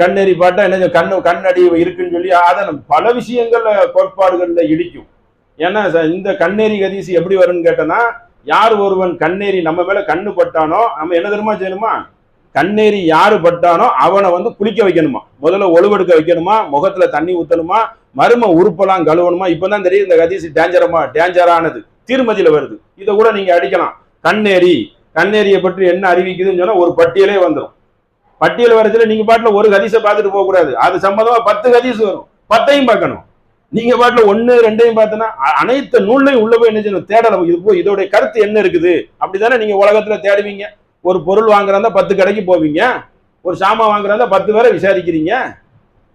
கண்ணெறி பாட்டா என்ன கண்ணடி இருக்குன்னு சொல்லி அதை பல விஷயங்கள்ல கோட்பாடுகள்ல இடிக்கும். ஏன்னா இந்த கண்ணேரி ஹதீஸ் எப்படி வரும்னு கேட்டனா, யார் ஒருவன் கண்ணேரி நம்ம மேல கண்ணு பட்டானோ நம்ம என்ன தெரியுமா செய்யணுமா, கண்ணேரி யாரு பட்டானோ அவனை வந்து குளிக்க வைக்கணுமா, முதல்ல ஒழுவெடுக்க வைக்கணுமா, முகத்துல தண்ணி ஊத்தணுமா, மரும உறுப்பெல்லாம் கழுவணுமா. இப்பதான் தெரியும் இந்த ஹதீஸ் டேஞ்சரானது, தீர்மதியில வருது. இதை கூட நீங்க அடிக்கலாம். கண்ணேரியை பற்றி என்ன அறிவிக்குதுன்னு சொன்னா ஒரு பட்டியலே வந்துடும். பட்டியல் வரதுல நீங்க பாட்டுல ஒரு ஹதீஸை பார்த்துட்டு போக கூடாது, அது சம்பந்தமா 10 ஹதீஸ் வரும், 10ஐயும் பார்க்கணும். நீங்க பாட்டுல 1 2ஐயும் பார்த்தனா அனைத்து நூல்லையும் உள்ள போய் என்ன செய்யணும், தேடலாம். இதோடைய கருத்து என்ன இருக்குது அப்படித்தானே நீங்க உலகத்துல தேடுவீங்க. ஒரு பொருள் வாங்குறதா 10 கடைக்கு போவீங்க, ஒரு சாமான் வாங்குறதா 10 பேரை விசாரிக்கிறீங்க.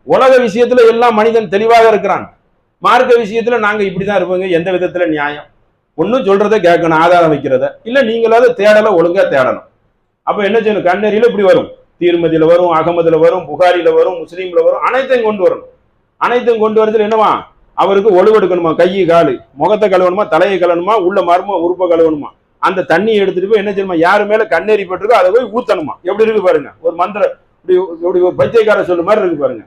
உலக விஷயத்துல எல்லாம் மனிதன் தெளிவாக இருக்கிறான். மார்க்க விஷயத்துல நாங்க இப்படிதான் இருப்போங்க. எந்த விதத்துல நியாயம்? ஒன்னும் சொல்றத கேட்கணும், ஆதாரம் வைக்கிறத இல்ல. நீங்களாவது தேடல ஒழுங்கா தேடணும். அப்ப என்ன செய்யணும், கண்ணேரியில இப்படி வரும், தீர்மதியில வரும், அகமதுல வரும், புகாரில வரும், முஸ்லீம்ல வரும், அனைத்தையும் கொண்டு வரணும். அனைத்தையும் கொண்டு வரதுல என்னவா, அவருக்கு ஒழுவெடுக்கணுமா, கை காலு முகத்தை கழுவணுமா, தலையை கழுவணுமா, உள்ள மர்ம உறுப்பை கழுவணுமா. அந்த தண்ணியை எடுத்துட்டு போய் என்ன செய்யணுமா, யாரு மேல கண்ணேறி பட்டிருக்கோ அதை போய் ஊத்தணுமா. எப்படி இருக்கு பாருங்க, ஒரு மந்திர இப்படி ஒரு பைத்தியக்கார சொல்லு மாதிரி இருக்கு பாருங்க.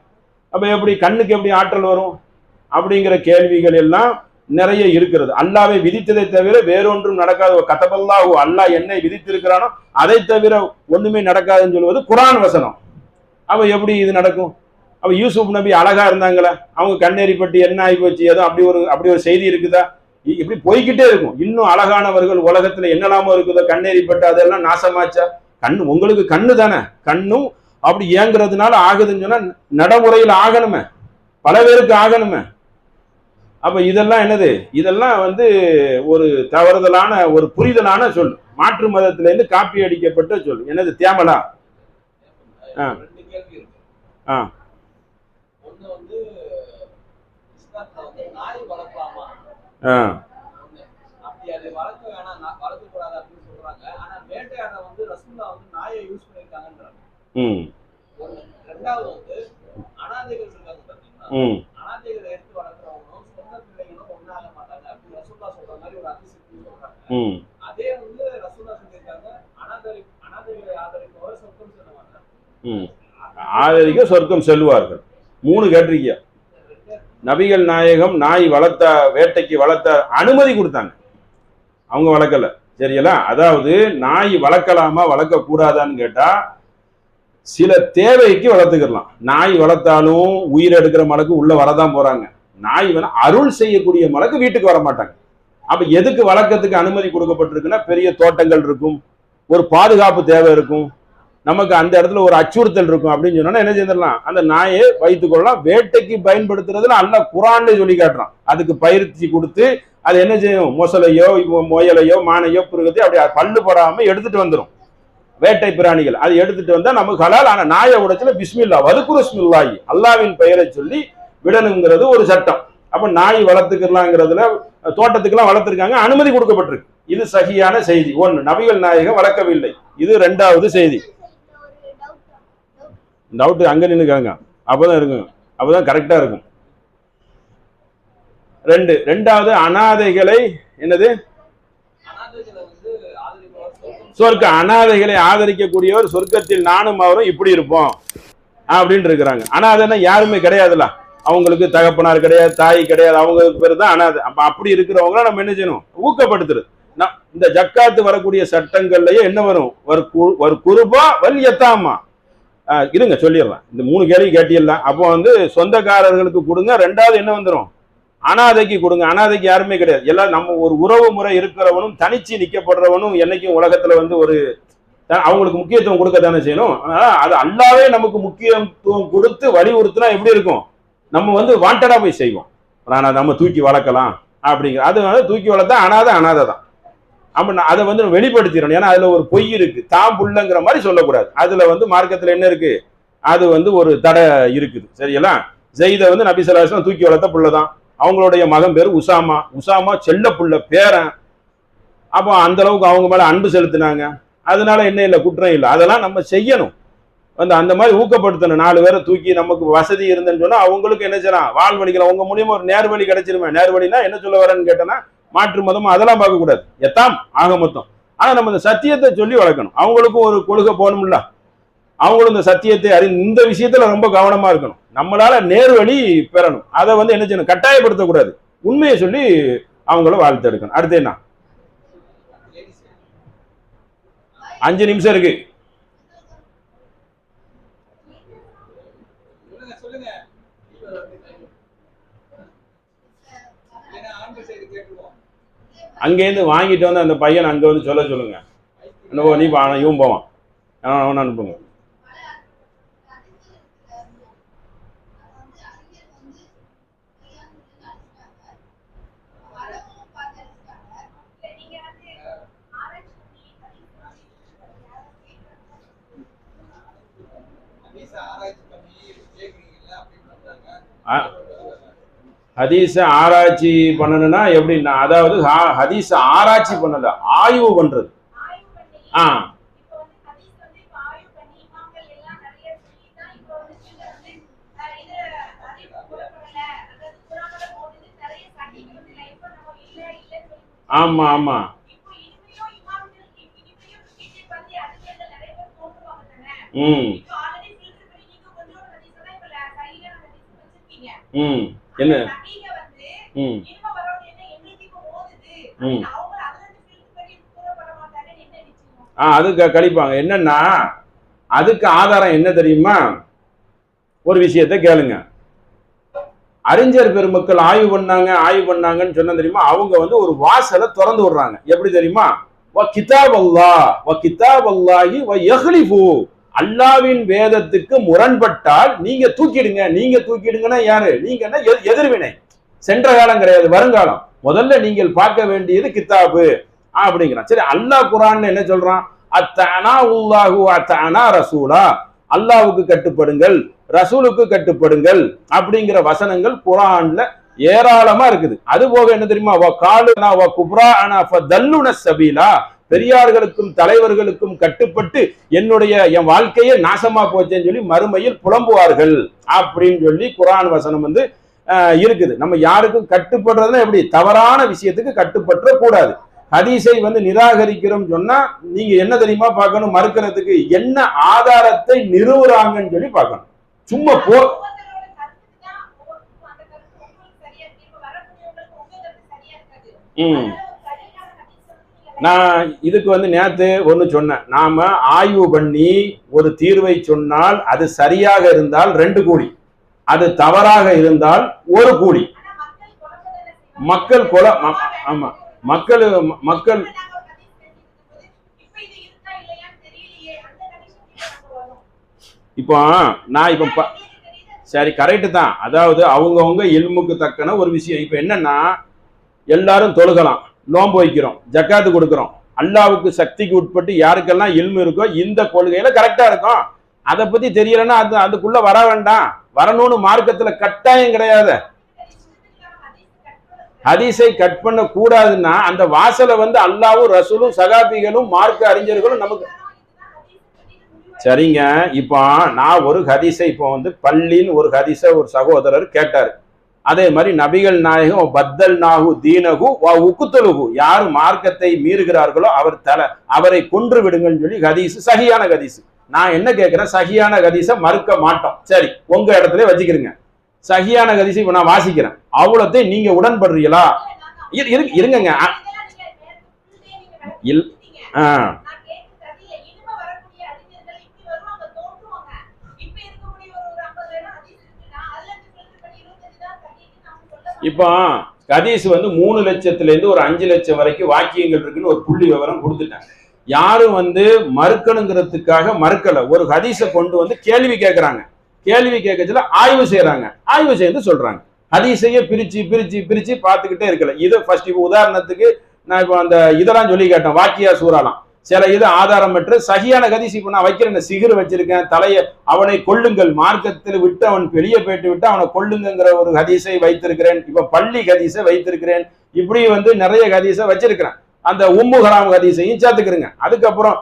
அப்ப எப்படி கண்ணுக்கு எப்படி ஆற்றல் வரும் அப்படிங்கிற கேள்விகள் எல்லாம் நிறைய இருக்கிறது. அல்லாவை விதித்ததை தவிர வேறொன்றும் நடக்காது. கதபல்லாஹு, அல்லாஹ் என்னை விதித்திருக்கிறானோ அதை தவிர ஒண்ணுமே நடக்காதுன்னு சொல்லுவது குர்ஆன் வசனம். அப்ப எப்படி இது நடக்கும்? அப்ப யூசுப் நபி அழகா இருந்தாங்களா, அவங்க கண்ணேறி பட்டு என்ன ஆகி போச்சு, ஏதோ அப்படி ஒரு செய்தி இருக்குதா? இப்படி போய்கிட்டே இருக்கும். இன்னும் அழகானவர்கள் உலகத்துல என்னெல்லாமோ இருக்குதோ, கண்ணேறி பட்டு அதெல்லாம் நாசமாச்சா? கண்ணு உங்களுக்கு கண்ணு தானே, கண்ணும் அப்படி ஏங்குறதுனால ஆகுதுன்னு சொன்னா நடைமுறையில் ஆகணுமே, பல பேருக்கு ஆகணுமே. அப்ப இதெல்லாம் என்னது, இதெல்லாம் வந்து ஒரு தவறுதலான ஒரு புரிதலான சொல், மாற்று மதத்தில இருந்து காப்பி அடிக்கப்பட்ட சொல். என்னது தேமலா? ஆதரிக்க சொர்க்கம் செல்வார்கள். 3 கேட்டிருக்கியா? நபிகள் நாயகம் நாய் வளர்த்த, வேட்டைக்கு வளர்த்த அனுமதி கொடுத்தாங்க, அவங்க வளர்க்கல. சரிங்களா? அதாவது நாய் வளர்க்கலாமா வளர்க்க கூடாதான்னு கேட்டா, சில தேவைக்கு வளர்த்துக்கலாம். நாய் வளர்த்தாலும் உயிர் எடுக்கிற மலைக்கு உள்ள வரதான் போறாங்க. நாய் வேணா அருள் செய்யக்கூடிய மலைக்கு வீட்டுக்கு வர மாட்டாங்க. அப்ப எதுக்கு வளர்க்கறதுக்கு அனுமதி கொடுக்கப்பட்டிருக்குன்னா, பெரிய தோட்டங்கள் இருக்கும், ஒரு பாதுகாப்பு தேவை இருக்கும், நமக்கு அந்த இடத்துல ஒரு அச்சுறுத்தல் இருக்கும் அப்படின்னு சொன்னா என்ன செய்யலாம், அந்த நாயை வைத்துக் கொள்ளலாம். வேட்டைக்கு பயன்படுத்துறதுல அல்லாஹ் குர்ஆன்ல சொல்லி காட்டுறான். அதுக்கு பயிற்சி கொடுத்து அது என்ன செய்யும், மொசலையோ முயலையோ மானையோ புருகத்தையோ அப்படி பல்லு போடாம எடுத்துட்டு வந்துடும். வேட்டை பிராணிகள் அது எடுத்துட்டு வந்தா நமக்கு ஹலால். ஆனா நாயை உடைச்சல பிஸ்மில்லா வதுக்குரு பிஸ்மில்லாஹி, அல்லாஹ்வின் பெயரை சொல்லி விடணுங்கிறது ஒரு சட்டம். அப்ப நாய் வளர்த்துக்கலாங்கிறதுல தோட்டத்துக்கெல்லாம் வளர்த்துருக்காங்க, அனுமதி கொடுக்கப்பட்டிருக்கு. இது சகியான செய்தி. 1, நபிகள் நாயகம் வளர்க்கவில்லை. இது 2வது செய்தி. டவுட் அங்க நின்னுக்காங்க, அப்பதான் இருக்கும், அப்பதான் கரெக்டா இருக்கும். 2வது அனாதைகளை என்னது, சொர்க்க அனாதைகளை ஆதரிக்கக்கூடியவர் சொர்க்கத்தில் நானும் அவரும் இப்படி இருப்போம் அப்படின்னு இருக்கிறாங்க. அனாதைன்னா யாருமே கிடையாதுல்ல, அவங்களுக்கு தகப்பனார் கிடையாது, தாய் கிடையாது, அவங்களுக்கு பேர் தான் அனாதை. அப்ப அப்படி இருக்கிறவங்கள நம்ம என்ன செய்யணும், ஊக்கப்படுத்துறது. இந்த ஜக்காத்து வரக்கூடிய சட்டங்கள்லயே என்ன வரும், ஒரு குருபா வல் யத்தாமா. இருங்க சொல்லிடுறேன், இந்த 3 கேள்வி கேட்டிடலாம். அப்போ வந்து சொந்தக்காரர்களுக்கு கொடுங்க. 2வது என்ன வந்துடும், அனாதைக்கு கொடுங்க. அனாதைக்கு யாருமே கிடையாது, எல்லாம் நம்ம ஒரு உறவு முறை இருக்கிறவனும் தனிச்சு நிக்கப்படுறவனும் என்னைக்கும் உலகத்துல வந்து ஒரு அவங்களுக்கு முக்கியத்துவம் கொடுக்க தானே செய்யணும். அதனால அது அல்லாவே நமக்கு முக்கியத்துவம் கொடுத்து வலியுறுத்தினா எப்படி இருக்கும், நம்ம வந்து வாண்டடா போய் செய்வோம். ஆனா நம்ம தூக்கி வளர்க்கலாம் அப்படிங்கிற, அது வந்து தூக்கி வளர்த்தா அனாதை தான். அப்ப அதை வந்து வெளிப்படுத்திடணும். ஏன்னா அதுல ஒரு பொய் இருக்கு, தாம் புள்ளங்கிற மாதிரி சொல்லக்கூடாது. அதுல வந்து மார்க்கத்துல என்ன இருக்கு, அது வந்து ஒரு தடை இருக்குது. சரிங்களா? ஜெயித வந்து நபி ஸல்லல்லாஹு அலைஹி வஸல்லம் தூக்கி வளர்த்த புள்ளதான். அவங்களுடைய மகன் பேரு உசாமா செல்ல புள்ள பேரன். அப்போ அந்த அளவுக்கு அவங்க மேல அன்பு செலுத்தினாங்க. அதனால என்ன இல்லை, குற்றம் இல்லை. அதெல்லாம் நம்ம செய்யணும், வந்து அந்த மாதிரி ஊக்கப்படுத்தணும். 4 பேரை தூக்கி நமக்கு வசதி இருந்துன்னு சொன்னா அவங்களுக்கு என்ன செய்யலாம், வாழ்வழிக்கலாம். உங்க மூலியமா ஒரு நேர்வழி கிடைச்சிருமே. நேர்வழினா என்ன சொல்ல வரேன்னு கேட்டேன்னா, மாற்று மதம் அதெல்லாம் பார்க்க கூடாது, எத்தாம் ஆக மொத்தம். ஆனா நம்ம இந்த சத்தியத்தை சொல்லி வளர்க்கணும். அவங்களுக்கும் ஒரு கொள்கை போகணும்ல, அவங்களும் இந்த சத்தியத்தை இந்த விஷயத்துல ரொம்ப கவனமா இருக்கணும். நம்மளால நேர் வழி பெறணும். அதை வந்து என்ன செய்யணும், கட்டாயப்படுத்தக்கூடாது. உண்மையை சொல்லி அவங்கள வாழ்த்து எடுக்கணும். அடுத்து என்ன, 5 நிமிஷம் இருக்கு. அங்கேருந்து வாங்கிட்டு வந்து அந்த பையன் அங்க வந்து சொல்லுங்க. நீ இவன் போவான், அவனை அனுப்புங்க. ஹதீஸ ஆராய்ச்சி பண்ணணும்னா எப்படின்னா, அதாவது ஹதீஸ ஆராய்ச்சி பண்ணல, ஆய்வு பண்றது. ஆமா ஆமா என்ன அது கழிப்பாங்க. என்னன்னா அதுக்கு ஆதாரம் என்ன தெரியுமா, ஒரு விஷயத்தை கேளுங்க. அறிஞர் பெருமக்கள் ஆய்வு பண்ணாங்கன்னு சொன்ன தெரியுமா, அவங்க வந்து ஒரு வாசலை திறந்து விடுறாங்க. எப்படி தெரியுமா, அல்லாவின் வேதத்துக்கு முரண்பட்டால் நீங்க தூக்கிடுங்கன்னா யாரு நீங்க, எதிர்வினை. சென்ற காலம் கிடையாது, வருங்காலம். முதல்ல நீங்கள் பார்க்க வேண்டியது கித்தாபு அப்படிங்கிறான். சரி, அல்லாஹ் குர்ஆன்ல என்ன சொல்றான், அத்தஅனா அல்லாஹு அத்தஅனா ரசூலா, அல்லாஹ்வுக்கு கட்டுப்படுங்கள், ரசூலுக்கு கட்டுப்படுங்கள் அப்படிங்கிற வசனங்கள் குர்ஆன்ல ஏராளமா இருக்குது. அது போக என்ன தெரியுமா, வகாலுனா வகுப்ரானா ஃபதல்லுன சபீலா, பெரியார்களுக்கும் தலைவர்களுக்கும் கட்டுப்பட்டு என் வாழ்க்கையே நாசமா போச்சேன்னு சொல்லி மறுமையில் புலம்புவார்கள் அப்படின்னு சொல்லி குர்ஆன் வசனம் வந்து இருக்குது. நம்ம யாருக்கும் கட்டுப்படுறதுன்னா எப்படி, தவறான விஷயத்துக்கு கட்டுப்பற்ற கூடாது. ஹதீஸை வந்து நிராகரிக்கிறோம் சொன்னா நீங்க என்ன தெரியுமா பார்க்கணும், மறுக்கிறதுக்கு என்ன ஆதாரத்தை நிறுவுறாங்கன்னு சொல்லி பார்க்கணும். சும்மா நான் இதுக்கு வந்து நேத்து ஒண்ணு சொன்னேன். நாம ஆய்வு பண்ணி ஒரு தீர்வை சொன்னால் அது சரியாக இருந்தால் 2 கோடி, அது தவறாக இருந்தால் 1 கோடி. மக்கள் கொலை, ஆமா, மக்கள் இப்போ நான் இப்ப சரி கரெக்டு தான். அதாவது அவங்கவுங்க இல்முக்கு தக்கன ஒரு விஷயம். இப்ப என்னன்னா, எல்லாரும் தொழுகலாம், நோன்பு வைக்கிறோம், ஜக்காத்து கொடுக்கிறோம், அல்லாவுக்கு சக்திக்கு உட்பட்டு யாருக்கெல்லாம் இல்மு இருக்கோ இந்த கொள்கையில கரெக்டா இருக்கும். அதை பத்தி தெரியலன்னா அதுக்குள்ள வர வேண்டாம். வரணும்னு மார்க்கத்துல கட்டாயம் கிடையாது. ஹதீஸை கட் பண்ண கூடாதுன்னா அந்த வாசலை வந்து அல்லாவும் ரசூலும் சகாபிகளும் மார்க்க அறிஞர்களும் நமக்கு. சரிங்க, இப்போ நான் ஒரு ஹதீஸை இப்போ வந்து பள்ளின்னு ஒரு ஹதீஸை ஒரு சகோதரர் கேட்டாரு. அதே மாதிரி நபிகள் நாயகம் பத்தல் நாகு தீனகு உக்குத்தலுகு, யாரு மார்க்கத்தை மீறுகிறார்களோ அவரை கொன்று விடுங்கன்னு சொல்லி ஹதீஸ், சஹியான ஹதீஸ். நான் என்ன கேட்கிறேன், சஹியான ஹதீஸை மறுக்க மாட்டோம். சரி, உங்க இடத்துல வச்சுக்கிறீங்க. சஹியான ஹதீஸை இப்ப நான் வாசிக்கிறேன், அவ்வளோத்தை நீங்க உடன்படுறீங்களா? இருங்க. இப்போ ஹதீஸ் வந்து 3 லட்சத்திலேருந்து ஒரு 5 லட்சம் வரைக்கும் வாக்கியங்கள் இருக்குன்னு ஒரு புள்ளி விவரம் கொடுத்துட்டாங்க. யாரும் வந்து மறுக்கணுங்கிறதுக்காக மறுக்கல. ஒரு ஹதீஸை கொண்டு வந்து கேள்வி கேட்கறாங்க. கேள்வி கேட்கறதுல ஆய்வு செய்யறாங்க. ஆய்வு செய்து சொல்றாங்க. ஹதீஸையே பிரிச்சு பார்த்துக்கிட்டே இருக்கல. இது ஃபர்ஸ்ட் இப்போ உதாரணத்துக்கு நான் இப்போ அந்த இதெல்லாம் சொல்லி கேட்டேன், வாக்கியா சூறாலாம் சில இது ஆதாரமற்ற சகியான ஹதீஸ். இப்போ நான் வைக்கிறேன், சிகர் வச்சிருக்கேன், தலையை அவனை கொள்ளுங்கள், மார்க்கத்தில் விட்டு அவன் வெளியே போயிட்டு விட்டு அவனை கொள்ளுங்கிற ஒரு ஹதீஸை வைத்திருக்கிறேன். இப்ப பள்ளி ஹதீஸை வைத்திருக்கிறேன். இப்படி வந்து நிறைய ஹதீஸை வச்சிருக்கிறேன். அந்த உம்முஹராம் ஹதீஸையும் சேர்த்துக்கிறேங்க. அதுக்கப்புறம்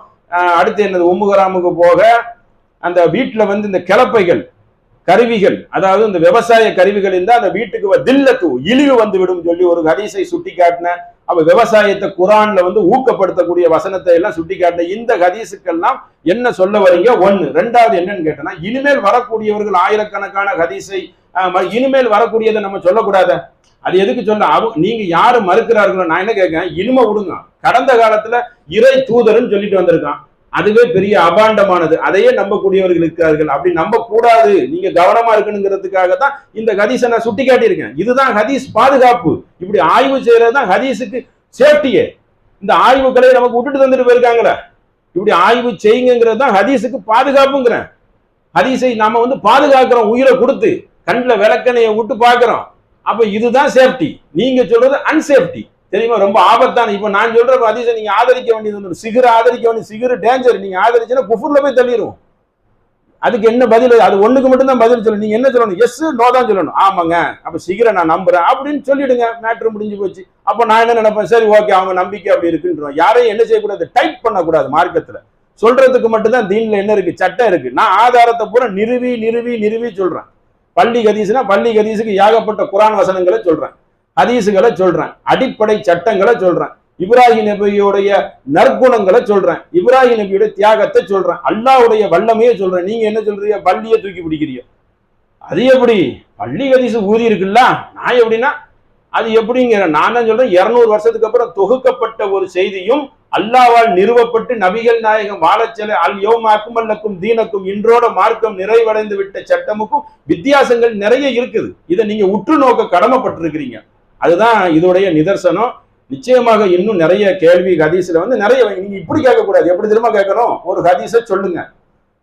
அடுத்து என்னது, உம்முஹராமுக்கு போக அந்த வீட்டுல வந்து இந்த கிளப்பைகள் கருவிகள், அதாவது இந்த விவசாய கருவிகள் இருந்தா அந்த வீட்டுக்கு தில்லத்து இழிவு வந்து விடும் சொல்லி ஒரு ஹதீஸை சுட்டி காட்டின. அப்ப விவசாயத்தை குரான்ல வந்து ஊக்கப்படுத்தக்கூடிய வசனத்தை எல்லாம் சுட்டி காட்ட இந்த ஹதீஸுக்கெல்லாம் என்ன சொல்ல வரீங்க? ஒண்ணு. ரெண்டாவது என்னன்னு கேட்டனா, இனிமேல் வரக்கூடியவர்கள் ஆயிரக்கணக்கான ஹதீஸை இனிமேல் வரக்கூடியதை நம்ம சொல்லக்கூடாத. அது எதுக்கு சொல்ல? நீங்க யாரு மறுக்கிறார்களோ, நான் என்ன கேட்கிறேன், இனிமே விடுங்க. கடந்த காலத்துல இறை தூதர்ன்னு சொல்லிட்டு வந்திருக்கான், அதுவே பெரிய அபாண்டமானது. அதையே நம்பக்கூடியவர்கள் இருக்கிறார்கள். அப்படி நம்ப கூடாது, நீங்க கவனமா இருக்கணுங்கிறதுக்காக தான் இந்த ஹதீஸை நான் சுட்டி காட்டியிருக்கேன். இதுதான் ஹதீஸ் பாதுகாப்பு. இப்படி ஆய்வு செய்யறதுதான் ஹதீஸுக்கு சேஃப்டியே. இந்த ஆய்வுகளை நமக்கு விட்டுட்டு தந்துட்டு போயிருக்காங்களே, இப்படி ஆய்வு செய்யுங்கிறது தான் ஹதீஸுக்கு பாதுகாப்புங்கிறேன். ஹதீஸை நாம வந்து பாதுகாக்கிறோம், உயிரை கொடுத்து கண்ணில் விளக்கணையை விட்டு பார்க்கிறோம். அப்ப இதுதான் சேஃப்டி. நீங்க சொல்றது அன்சேஃப்டி, தெரியுமா? ரொம்ப ஆபத்தான. இப்ப நான் சொல்ற ஹதீஸை நீங்க ஆதரிக்க வேண்டியது, சிகரை ஆதரிக்க வேண்டிய சிகரு டேஞ்சர். நீங்க ஆதரிச்சுன்னா குஃபுர்ல போய் தள்ளிடும். அதுக்கு என்ன பதில்? அது ஒண்ணுக்கு மட்டும் தான் பதில் சொல்லணும். நீங்க என்ன சொல்லணும்? எஸ் நோ தான் சொல்லணும். ஆமாங்க, அப்ப சிகரை நான் நம்புறேன் அப்படின்னு சொல்லிடுங்க, மேட்ரு முடிஞ்சு போச்சு. அப்ப நான் என்ன நினைப்பேன், சரி ஓகே, அவங்க நம்பிக்கை அப்படி இருக்குன்றோம். யாரையும் என்ன செய்யக்கூடாது, டைட் பண்ணக்கூடாது. மார்க்கத்துல சொல்றதுக்கு மட்டும்தான் தீன்ல என்ன இருக்கு, சட்டம் இருக்கு. நான் ஆதாரத்தை பூரா நிறுவி நிறுவி நிறுவி சொல்றேன். பள்ளி ஹதீஸ்னா பள்ளி ஹதீஸுக்கு ஏகப்பட்ட குரான் வசனங்களை சொல்றேன், ஹதீஸுகளை சொல்றேன், அடிப்படை சட்டங்களை சொல்றேன், இப்ராஹிம் நபியோடைய நற்குணங்களை சொல்றேன், இப்ராஹிம் நபியோட தியாகத்தை சொல்றேன், அல்லாஹ்வுடைய வல்லமையை சொல்றேன். நீங்க என்ன சொல்றீங்க? பள்ளியை தூக்கி பிடிக்கிறீங்க. அது எப்படி? பள்ளி ஹதீஸ் ஊதி இருக்குல்ல, நான் எப்படின்னா அது எப்படிங்கிற நான் தான் சொல்றேன். 200 வருஷத்துக்கு அப்புறம் தொகுக்கப்பட்ட ஒரு செய்தியும் அல்லாஹ்வால் நிறுவப்பட்டு நபிகள் நாயகம் வாழச்சல அல் யௌம அக்மல்லக்கும் தீனக்கும், இன்றோட மார்க்கம் நிறைவடைந்து விட்ட சட்டமுக்கும் வித்தியாசங்கள் நிறைய இருக்குது. இதை நீங்க உற்று நோக்க கடமைப்பட்டிருக்கிறீங்க. அதுதான் இதோடைய நிதர்சனம். நிச்சயமாக இன்னும் நிறைய கேள்வி ஹதீஸ்ல வந்து நிறைய. நீங்க இப்படி கேட்கக்கூடாது. எப்படி திரும்ப கேட்கணும்? ஒரு ஹதீஸை சொல்லுங்க,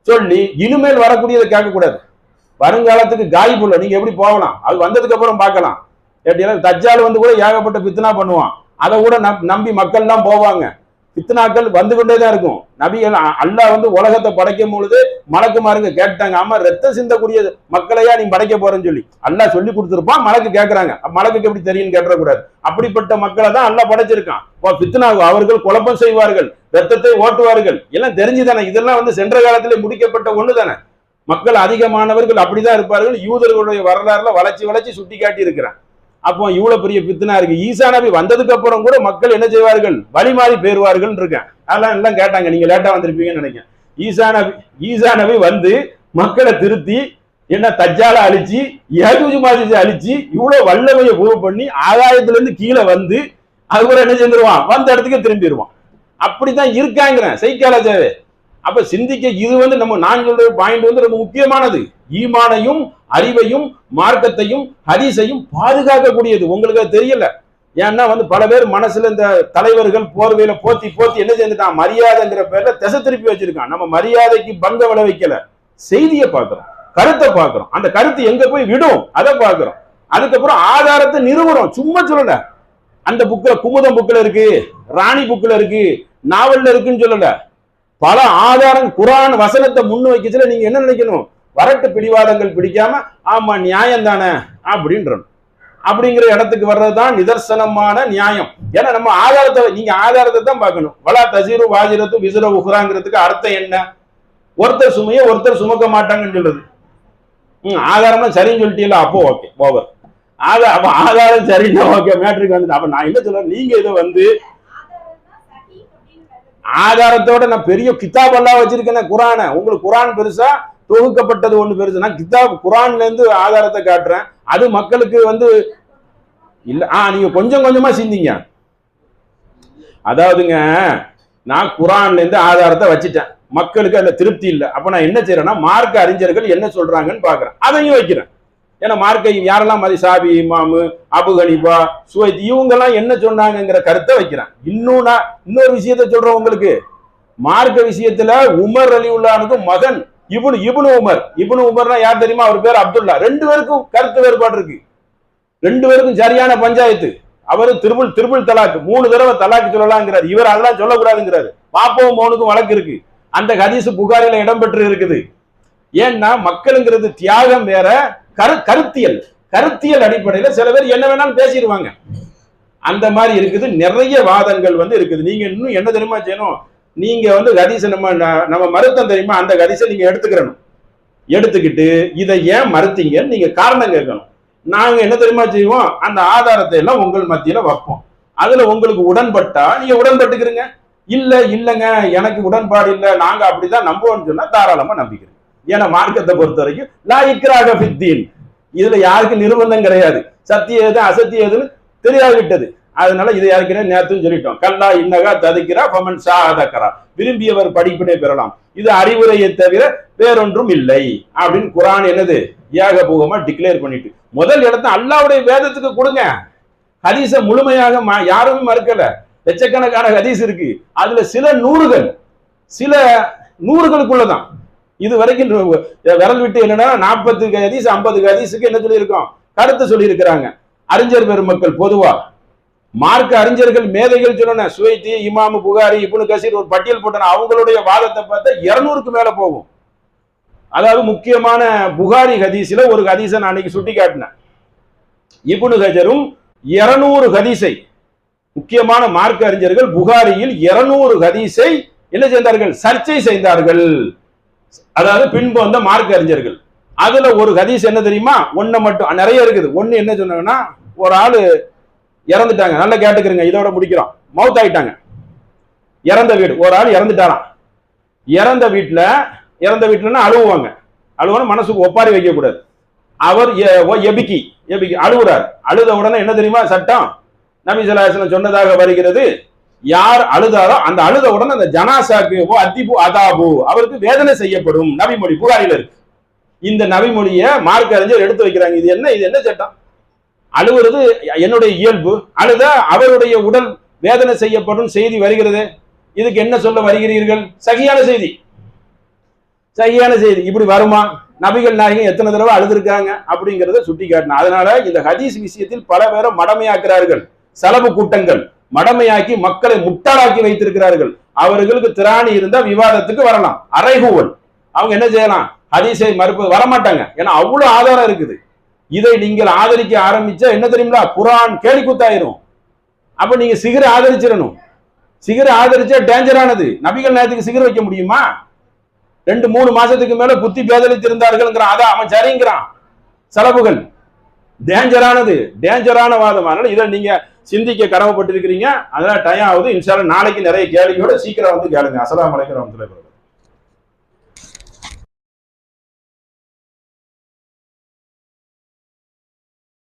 சொல்லி இனிமேல் வரக்கூடியதை கேட்கக்கூடாது. வருங்காலத்துக்கு காய்ப்புள்ள நீங்க எப்படி போகலாம், அது வந்ததுக்கு அப்புறம் பார்க்கலாம். தஜ்ஜால் வந்து கூட ஏகப்பட்ட பித்னா பண்ணுவான், அதை கூட நம்பி மக்கள் எல்லாம் போவாங்க. பித்னாக்கள் வந்து கொண்டே தான் இருக்கும். நபிகள் அல்லாஹ் வந்து உலகத்தை படைக்கும் பொழுது மலக்குமாருங்க கேட்டாங்க, ஆமா ரத்தம் சிந்தக்கூடிய மக்களையா நீ படைக்க போறேன்னு சொல்லி அல்லாஹ் சொல்லி கொடுத்துருப்பான். மலக்கு கேட்கறாங்க, மலக்குக்கு எப்படி தெரியும் கேட்டக்கூடாது. அப்படிப்பட்ட மக்களை தான் அல்லாஹ் படைச்சிருக்கான். பித்னா, அவர்கள் குழப்பம் செய்வார்கள், ரத்தத்தை ஓட்டுவார்கள், எல்லாம் தெரிஞ்சுதானே. இதெல்லாம் வந்து சென்ற காலத்திலே முடிக்கப்பட்ட ஒண்ணு தானே. மக்கள் அதிகமானவர்கள் அப்படிதான் இருப்பார்கள். யூதர்களுடைய வரலாறுல வளர்ச்சி வளர்ச்சி சுட்டி காட்டி இருக்கிறான். அப்போ இவ்வளவு பெரிய பித்னா இருக்கு. ஈசா நபி வந்ததுக்கு அப்புறம் கூட மக்கள் என்ன செய்வார்கள், வழி மாறி பேருவார்கள் இருக்கேன். அதெல்லாம் எல்லாம் கேட்டாங்க, நீங்க லேட்டா வந்திருப்பீங்கன்னு நினைக்கிறேன். ஈசா நபி வந்து மக்களை திருத்தி என்ன தஜ்ஜால அழிச்சு யஜூஜ் மாஜூஜ் அழிச்சு இவ்வளவு வல்லமையை ப்ரூவ் பண்ணி ஆகாயத்துல இருந்து கீழே வந்து அதுக்கப்புறம் என்ன செஞ்சிருவான், வந்த இடத்துக்கு திரும்பிடுவான். அப்படித்தான் இருக்காங்கிறேன் சைக்காலஜாவே. அப்ப சிந்திக்க இது வந்து நான் சொல்ற பாயிண்ட் வந்து ரொம்ப முக்கியமானது. ஈமானையும் அறிவையும் மார்க்கத்தையும் ஹதீஸையும் பாதுகாக்கக்கூடியது. உங்களுக்கு தெரியல. ஏன்னா வந்து பல பேர் மனசுல இந்த தலைவர்கள் போர்வையில போத்தி போத்தி என்ன செஞ்சுட்டான், மரியாதைங்கிற பேர்ல திசை திருப்பி வச்சிருக்கான். நம்ம மரியாதைக்கு பங்க விளைவிக்கல, செய்தியை பார்க்கிறோம், கருத்தை பார்க்கிறோம். அந்த கருத்து எங்க போய் விடும் அதை பார்க்கிறோம். அதுக்கப்புறம் ஆதாரத்தை நிறுவனம். சும்மா சொல்லல, அந்த புக்ல குமுதம் புக்ல இருக்கு, ராணி புக்ல இருக்கு, நாவல்ல இருக்குன்னு சொல்லல. பல ஆதாரம் குரான் வசனத்தை முன் வைக்கச்சுல நீங்க என்ன நினைக்கணும், வரட்டு பிடிவாதங்கள் பிடிக்காம ஆமா நியாயம் தானே அப்படிங்கிற இடத்துக்கு வர்றதுதான் நிதர்சனமான நியாயம். ஏன்னா நம்ம ஆதாரத்தை, நீங்க ஆதாரத்தை தான் பார்க்கணும். வலா தசீரு வாஜிரத்து விசுர உஹ்ராங்கிறதுக்கு அர்த்தம் என்ன? ஒருத்தர் சுமையை ஒருத்தர் சுமக்க மாட்டாங்கன்னு சொல்றது. ஆதாரம்னா சரின்னு சொல்லிட்டீங்களா, அப்போ ஓகே ஓவர். அப்ப ஆதாரம் சரின்னா ஓகே, மேட்ருக்கு வந்துட்டு. அப்ப நான் என்ன சொல்றேன், நீங்க இதை வந்து ஆதாரத்தோட நான் பெரிய கிதாப் எல்லாம் வச்சிருக்கேன் குரானை. உங்களுக்கு குரான் பெருசா, தொகுக்கப்பட்டது ஒண்ணு பெருசு. நான் கிதாப் குரான்ல இருந்து ஆதாரத்தை காட்டுறேன். அது மக்களுக்கு வந்து இல்ல. நீங்க கொஞ்சம் கொஞ்சமா சிந்திங்க. அதாவதுங்க, நான் குரான்ல இருந்து ஆதாரத்தை வச்சுட்டேன், மக்களுக்கு அதுல திருப்தி இல்லை. அப்ப நான் என்ன செய்யறேன்னா, மார்க்க அறிஞர்கள் என்ன சொல்றாங்கன்னு பாக்குறேன், அதையும் வைக்கிறேன். ஏன்னா மார்க்கை யாரெல்லாம் மாதிரி சாபி இமாமு அபு ஹனீஃபா சுவைத் இவங்கெல்லாம் என்ன சொன்னாங்கிற கருத்தை வைக்கிறேன். இன்னொரு விஷயத்த சொல்றேன் உங்களுக்கு. மார்க்க விஷயத்துல உமர் ரலியல்லாஹு மகன் இப்னு உமர்னா யார் தெரியுமா? அவர் பேர் அப்துல்லா. 2 பேருக்கும் கருத்து வேறுபாடு இருக்கு. 2 பேருக்கும் சரியான பஞ்சாயத்து. அவரு திருபுல் தலாக் 3 தடவை தலாக் சொல்லலாங்கிறார். இவர் அதெல்லாம் சொல்லக்கூடாதுங்கிறாரு. பாப்பாவும் மோனுக்கும் வழக்கு இருக்கு. அந்த ஹதீஸ் புகாரில இடம்பெற்று இருக்குது. ஏன்னா மக்களுங்கிறது தியாகம் வேற, கருத்தியல் அடிப்படையில சில பேர் என்ன வேணாலும் பேசிடுவாங்க. அந்த மாதிரி இருக்குது. நிறைய வாதங்கள் வந்து இருக்குது. நீங்க இன்னும் என்ன தெரியுமா செய்யணும், நீங்க வந்து ஹதீஸை நம்ம மறுத்தம் தெரியுமா, அந்த ஹதீஸை நீங்க எடுத்துக்கிட்டு இதை ஏன் மறுத்தீங்கன்னு நீங்க காரணம் கேட்கணும். நாங்க என்ன தெரியுமா செய்வோம், அந்த ஆதாரத்தை எல்லாம் உங்கள் மத்தியில வைப்போம். அதுல உங்களுக்கு உடன்பட்டா நீங்க உடன்பட்டுக்கிறீங்க. இல்ல இல்லங்க எனக்கு உடன்பாடு இல்ல நாங்க அப்படிதான் நம்புவோம்னு சொன்னா தாராளமா நம்பிக்கிறீங்க. ஏன்னா மார்க்கத்தை பொறுத்த வரைக்கும் லா இக்ராஹ ஃபித்தீன், இதுல யாருக்கு நிர்பந்தம் கிடையாது. சத்தியம் எது அசத்தியம் எதுன்னு தெரியாவிட்டது. அதனால இதை யாருக்கிறேன் நேரத்தும் சொல்லிட்டோம். கல்லா இன்னகா ததுக்கிறா பமன் சாதக்கரா, விரும்பியவர் படிப்பினை பெறலாம், இது அறிவுரையை தவிர வேறொன்றும் இல்லை அப்படின்னு குரான் என்னது ஏகபூகமா டிக்ளேர் பண்ணிட்டு முதல் இடத்த அல்லாவுடைய வேதத்துக்கு கொடுங்க. ஹதீஸ முழுமையாக யாருமே மறுக்கல. லட்சக்கணக்கான ஹதீஸ் இருக்கு. அதுல சில நூறுகளுக்குள்ளதான் இது வரைக்கும் விரல் விட்டு என்னன்னா 40 ஹதீஸ் 50 ஹதீஸுக்கு என்ன சொல்லியிருக்கோம், கருத்து சொல்லி இருக்கிறாங்க அறிஞர் பெருமக்கள். பொதுவா மார்க்க அறிஞர்கள் மேதைகள் சொன்ன சுவைத்தி இமாமு புகாரி இப்னு கசீர் ஒரு பட்டியல் போட்டன. அவங்களுடைய வாதத்தை பார்த்தா 200க்கு மேல போகும். அதாவது முக்கியமான புகாரி ஹதீஸ்ல ஒரு ஹதீஸை நான் அன்னைக்கு சுட்டி காட்டினேன். இப்னு ஹஜரும் 200 ஹதீஸை, முக்கியமான மார்க்க அறிஞர்கள் புகாரியில் 200 ஹதீஸை என்ன செய்தார்கள், சர்ச்சை செய்தார்கள். அதாவது பின்பு வந்த மார்க்க அறிஞர்கள். அதுல ஒரு ஹதீஸ் என்ன தெரியுமா, ஒன்ன மட்டும் நிறைய இருக்குது. ஒன்னு என்ன சொன்னாங்கன்னா, ஒரு ஆளு இறந்துட்டாங்க, நல்லா கேட்டுக்கிறீங்க, இதோட முடிக்கிறோம். மவுத் ஆயிட்டாங்க, இறந்த வீடு, ஒரு ஆள் இறந்துட்டாராம். இறந்த வீட்டுலன்னா அழுவாங்க, அழுவான மனசுக்கு ஒப்பாரி வைக்க கூடாது. அவர் எபிக்கி அழுகுறார். அழுத உடனே என்ன தெரியுமா சட்டம், நபி ஸல்லல்லாஹு அலைஹி வஸல்லம் சொன்னதாக வருகிறது, யார் அழுதாரோ அந்த அழுத உடனே அந்த ஜனாசாக்கு அத்திபு அதாபு, அவருக்கு வேதனை செய்யப்படும். நபிமொழி புகாரில இருக்கு. இந்த நபிமொழியை மார்க்க அறிஞர் எடுத்து வைக்கிறாங்க. இது என்ன சட்டம்? அழுவுறது என்னுடைய இயல்பு, அழுத அவருடைய உடல் வேதனை செய்யப்படும் செய்தி வருகிறது. இதுக்கு என்ன சொல்ல வருகிறீர்கள்? சகியான செய்தி இப்படி வருமா? நபிகள் நாயகம் எத்தனை தடவை அழுதுருக்காங்க அப்படிங்கிறத சுட்டி காட்டின. அதனால இந்த ஹதீஸ் விஷயத்தில் பல பேரை மடமையாக்குறார்கள். சலபு கூட்டங்கள் மடமையாக்கி மக்களை முட்டாளாக்கி வைத்திருக்கிறார்கள். அவர்களுக்கு திராணி இருந்தா விவாதத்துக்கு வரலாம். அரைகூவல் அவங்க என்ன செய்யலாம், ஹதீஸை மறுப்பு வரமாட்டாங்க. ஏன்னா அவ்வளவு ஆதாரம் இருக்குது. இதை நீங்கள் ஆதரிக்க ஆரம்பிச்சா என்ன தெரியுங்களா, குரான் கேலிக்கூத்தாயிரும். அப்ப நீங்க சிகரை ஆதரிச்சிடணும். சிகரை ஆதரிச்சா டேஞ்சரானது. நபிகள் நாயகத்துக்கு சிகர் வைக்க முடியுமா? 2-3 மாசத்துக்கு மேல புத்தி பேதலித்திருந்தார்கள். அதான் அவன் சரிங்கிறான். சலபுகள் டேஞ்சரான வாதம். அதனால இதை நீங்க சிந்திக்க கடமைப்பட்டிருக்கிறீங்க. அதனால டைம் ஆகுது. இன்ஷா அல்லாஹ் நாளைக்கு நிறைய கேள்வியோட சீக்கிரம் வந்து கேளுங்க. அஸ்ஸலாமு அலைக்கும் வரஹ்மத்துல்லாஹி வபரகாத்துஹு.